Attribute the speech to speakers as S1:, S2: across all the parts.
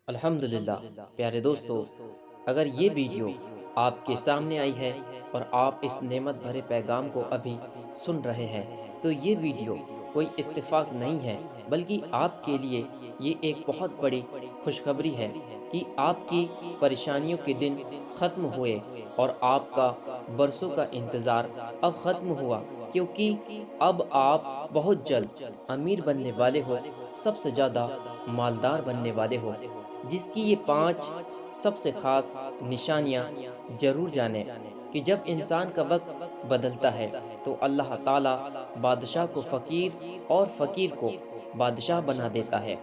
S1: الحمدللہ پیارے دوستو، اگر یہ ویڈیو آپ کے سامنے آئی ہے اور آپ اس نعمت بھرے پیغام کو ابھی سن رہے ہیں تو یہ ویڈیو کوئی اتفاق نہیں ہے، بلکہ آپ کے لیے یہ ایک بہت بڑی خوشخبری ہے کہ آپ کی پریشانیوں کے دن ختم ہوئے اور آپ کا برسوں کا انتظار اب ختم ہوا، کیونکہ اب آپ بہت جلد امیر بننے والے ہو، سب سے زیادہ مالدار بننے والے ہو، جس کی یہ 5 سب سے خاص نشانیاں ضرور جانیں کہ جب انسان کا وقت بدلتا ہے تو اللہ تعالی بادشاہ کو فقیر اور فقیر کو بادشاہ بنا دیتا ہے۔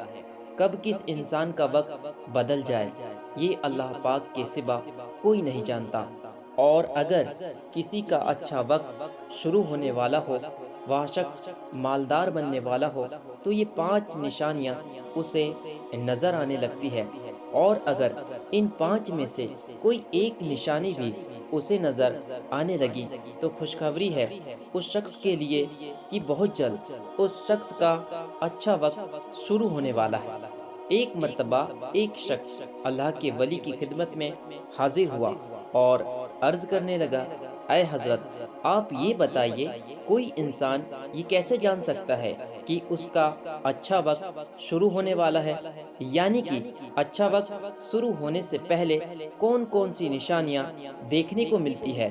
S1: کب کس انسان کا وقت بدل جائے یہ اللہ پاک کے سوا کوئی نہیں جانتا، اور اگر کسی کا اچھا وقت شروع ہونے والا ہو، وہ شخص مالدار بننے والا ہو، تو یہ 5 نشانیاں اسے نظر آنے لگتی ہے، اور اگر ان 5 میں سے کوئی ایک نشانی بھی اسے نظر آنے لگی تو خوشخبری ہے اس شخص کے لیے کہ بہت جلد اس شخص کا اچھا وقت شروع ہونے والا ہے۔ ایک مرتبہ ایک شخص اللہ کے ولی کی خدمت میں حاضر ہوا اور عرض کرنے لگا، اے حضرت، آپ یہ بتائیے، کوئی انسان یہ کیسے جان سکتا ہے کہ اس کا اچھا وقت شروع ہونے والا ہے؟ یعنی کہ اچھا وقت شروع ہونے سے پہلے کون کون سی نشانیاں دیکھنے کو ملتی ہے؟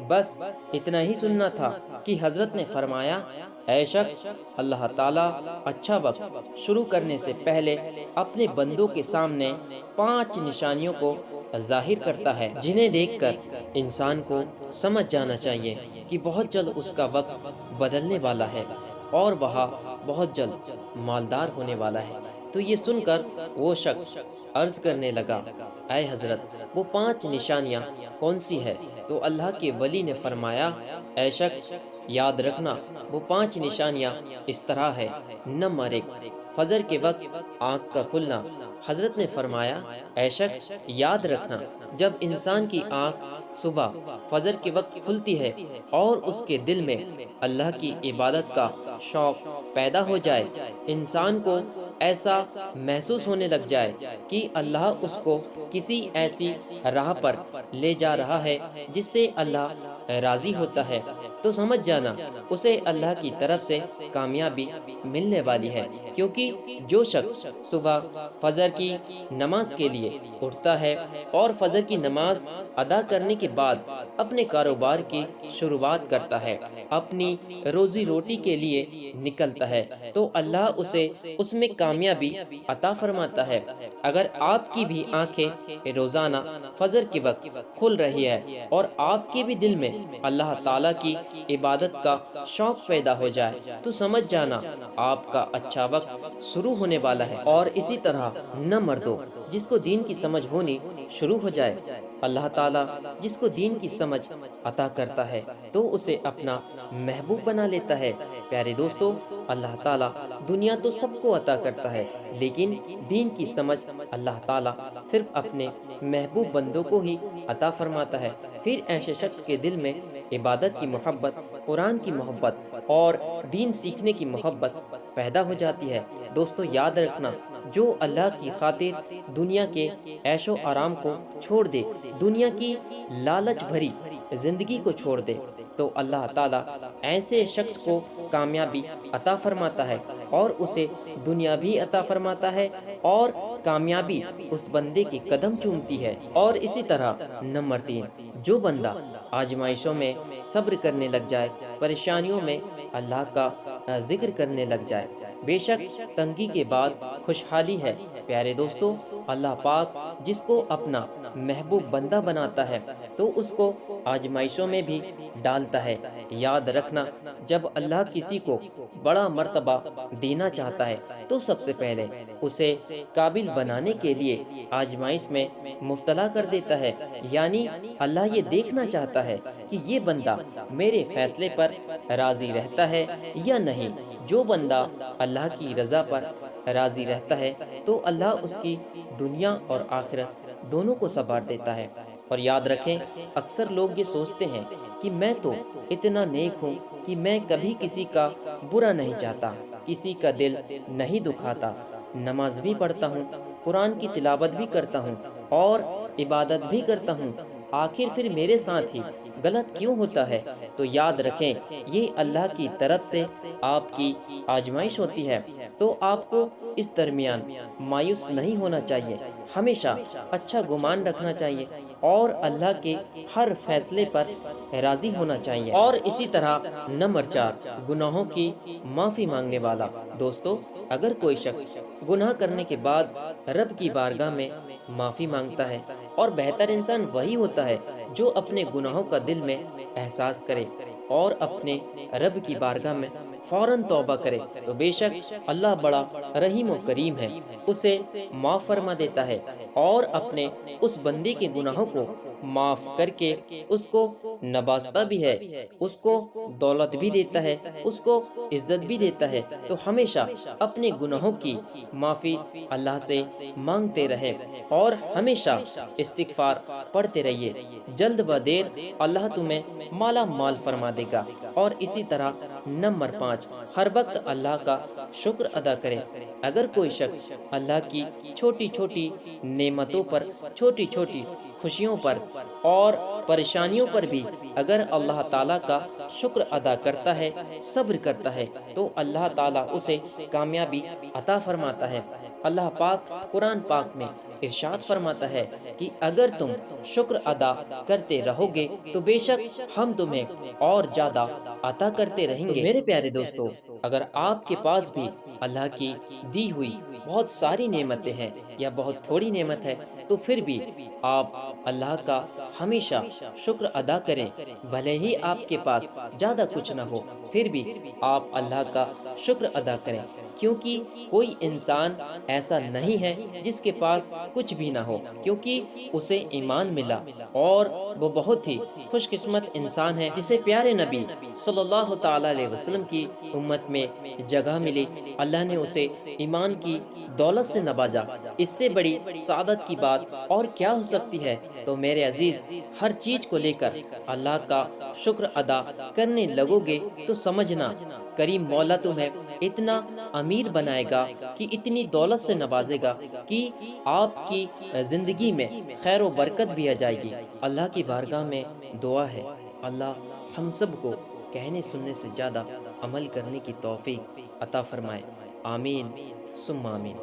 S1: بس اتنا ہی سننا تھا کہ حضرت نے فرمایا، اے شخص، اللہ تعالیٰ اچھا وقت شروع کرنے سے پہلے اپنے بندوں کے سامنے 5 نشانیوں کو ظاہر کرتا ہے، جنہیں دیکھ کر انسان کو سمجھ جانا چاہیے کہ بہت جلد اس کا وقت بدلنے والا ہے اور وہ بہت جلد مالدار ہونے والا ہے۔ تو یہ سن کر وہ شخص عرض کرنے لگا، اے حضرت، وہ 5 نشانیاں کون سی ہے؟ تو اللہ کے ولی نے فرمایا، اے شخص، یاد رکھنا، وہ 5 نشانیاں اس طرح ہے۔ نمبر 1، فجر کے وقت آنکھ کا کھلنا۔ حضرت نے فرمایا، اے شخص، یاد رکھنا، جب انسان کی آنکھ صبح فجر کے وقت کھلتی ہے اور اس کے دل میں اللہ کی عبادت کا شوق پیدا ہو جائے، انسان کو ایسا محسوس ہونے لگ جائے کہ اللہ اس کو کسی ایسی راہ پر لے جا رہا ہے جس سے اللہ راضی ہوتا ہے، تو سمجھ جانا اسے اللہ کی طرف سے کامیابی ملنے والی ہے، کیونکہ جو شخص صبح فجر کی نماز کے لیے اٹھتا ہے اور فجر کی نماز ادا کرنے کے بعد اپنے کاروبار کی شروعات کرتا ہے، اپنی روزی روٹی کے لیے نکلتا ہے، تو اللہ اسے اس میں کامیابی عطا فرماتا ہے۔ اگر آپ کی بھی آنکھیں روزانہ فجر کے وقت کھل رہی ہے اور آپ کے بھی دل میں اللہ تعالیٰ کی عبادت کا شوق پیدا ہو جائے، تو سمجھ جانا آپ کا اچھا وقت شروع ہونے والا ہے۔ اور اسی طرح نمبر 2، جس کو دین کی سمجھ ہونی شروع ہو جائے۔ اللہ تعالیٰ جس کو دین کی سمجھ عطا کرتا ہے تو اسے اپنا محبوب بنا لیتا ہے۔ پیارے دوستو، اللہ تعالیٰ دنیا تو سب کو عطا کرتا ہے، لیکن دین کی سمجھ اللہ تعالیٰ صرف اپنے محبوب بندوں کو ہی عطا فرماتا ہے۔ پھر ایسے شخص کے دل میں عبادت کی محبت، قرآن کی محبت اور دین سیکھنے کی محبت پیدا ہو جاتی ہے۔ دوستو، یاد رکھنا، جو اللہ کی خاطر دنیا کے عیش و آرام کو چھوڑ دے، دنیا کی لالچ بھری زندگی کو چھوڑ دے، تو اللہ تعالیٰ ایسے شخص کو کامیابی عطا فرماتا ہے اور اسے دنیا بھی عطا فرماتا ہے، اور کامیابی اس بندے کے قدم چومتی ہے۔ اور اسی طرح نمبر 3، جو بندہ آزمائشوں میں صبر کرنے لگ جائے، پریشانیوں میں اللہ کا ذکر کرنے لگ جائے، بے شک تنگی کے بعد خوشحالی ہے۔ پیارے دوستو، اللہ پاک جس کو اپنا محبوب بندہ بناتا ہے تو اس کو آزمائشوں میں بھی ڈالتا ہے۔ یاد رکھنا، جب اللہ کسی کو بڑا مرتبہ دینا چاہتا ہے تو سب سے پہلے اسے قابل بنانے کے لیے آزمائش میں مبتلا کر دیتا ہے، یعنی اللہ یہ دیکھنا چاہتا ہے کہ یہ بندہ میرے فیصلے پر راضی رہتا ہے یا نہیں۔ جو بندہ اللہ کی رضا پر راضی رہتا ہے تو اللہ اس کی دنیا اور آخرت دونوں کو سنوار دیتا ہے۔ اور یاد رکھیں، اکثر لوگ یہ سوچتے ہیں کہ میں تو اتنا نیک ہوں کہ میں کبھی کسی کا برا نہیں چاہتا، کسی کا دل نہیں دکھاتا، نماز بھی پڑھتا ہوں، قرآن کی تلاوت بھی کرتا ہوں اور عبادت بھی کرتا ہوں، آخر پھر میرے ساتھ ہی غلط کیوں ہوتا ہے؟ تو یاد رکھیں، یہ اللہ کی طرف سے آپ کی آزمائش ہوتی ہے، تو آپ کو اس درمیان مایوس نہیں ہونا چاہیے، ہمیشہ اچھا گمان رکھنا چاہیے اور اللہ کے ہر فیصلے پر راضی ہونا چاہیے۔ اور اسی طرح نمبر 4، گناہوں کی معافی مانگنے والا۔ دوستو، اگر کوئی شخص گناہ کرنے کے بعد رب کی بارگاہ میں معافی مانگتا ہے، اور بہتر انسان وہی ہوتا ہے جو اپنے گناہوں کا دل میں احساس کرے اور اپنے رب کی بارگاہ میں فوراً توبہ کرے، تو بے شک اللہ بڑا رحیم و کریم ہے، اسے معاف فرما دیتا ہے اور اپنے اس بندے کے گناہوں کو معاف کر کے اس کو نوازتا بھی ہے، اس کو دولت بھی دیتا ہے، اس کو عزت بھی دیتا ہے۔ تو ہمیشہ اپنے گناہوں کی معافی اللہ سے مانگتے رہے اور ہمیشہ استغفار پڑھتے رہیے، جلد بدیر اللہ تمہیں مالا مال فرما دے گا۔ اور اسی طرح نمبر 5، ہر وقت اللہ کا شکر ادا کرے۔ اگر کوئی شخص اللہ کی چھوٹی چھوٹی نعمتوں پر، چھوٹی چھوٹی خوشیوں پر اور پریشانیوں پر بھی اگر اللہ تعالیٰ کا شکر ادا کرتا ہے، صبر کرتا ہے، تو اللہ تعالیٰ اسے کامیابی عطا فرماتا ہے۔ اللہ پاک قرآن پاک میں ارشاد فرماتا ہے کہ اگر تم شکر ادا کرتے رہو گے تو بے شک ہم تمہیں اور زیادہ عطا کرتے رہیں گے۔ تو میرے پیارے دوستو، اگر آپ کے پاس بھی اللہ کی دی ہوئی بہت ساری نعمتیں ہیں یا بہت تھوڑی نعمت ہے، تو پھر بھی آپ اللہ کا ہمیشہ شکر ادا کریں، بھلے ہی آپ کے پاس زیادہ کچھ نہ ہو، پھر بھی آپ اللہ کا شکر ادا کریں، کیونکہ کوئی انسان ایسا نہیں ہے جس کے پاس کچھ بھی نہ ہو، کیونکہ اسے ایمان ملا اور وہ بہت ہی خوش قسمت انسان ہے جسے پیارے نبی صلی اللہ تعالی علیہ وسلم کی امت میں جگہ ملی۔ اللہ نے اسے ایمان کی دولت سے نوازا، اس سے بڑی سعادت کی بات اور کیا ہو سکتی ہے؟ تو میرے عزیز، ہر چیز کو لے کر اللہ کا شکر ادا کرنے لگو گے تو سمجھنا کریم مولا تمہیں اتنا امیر بنائے گا کہ اتنی دولت سے نوازے گا کہ آپ کی زندگی میں خیر و برکت بھی آ جائے گی۔ اللہ کی بارگاہ میں دعا ہے، اللہ ہم سب کو کہنے سننے سے زیادہ عمل کرنے کی توفیق عطا فرمائے، آمین ثم آمین۔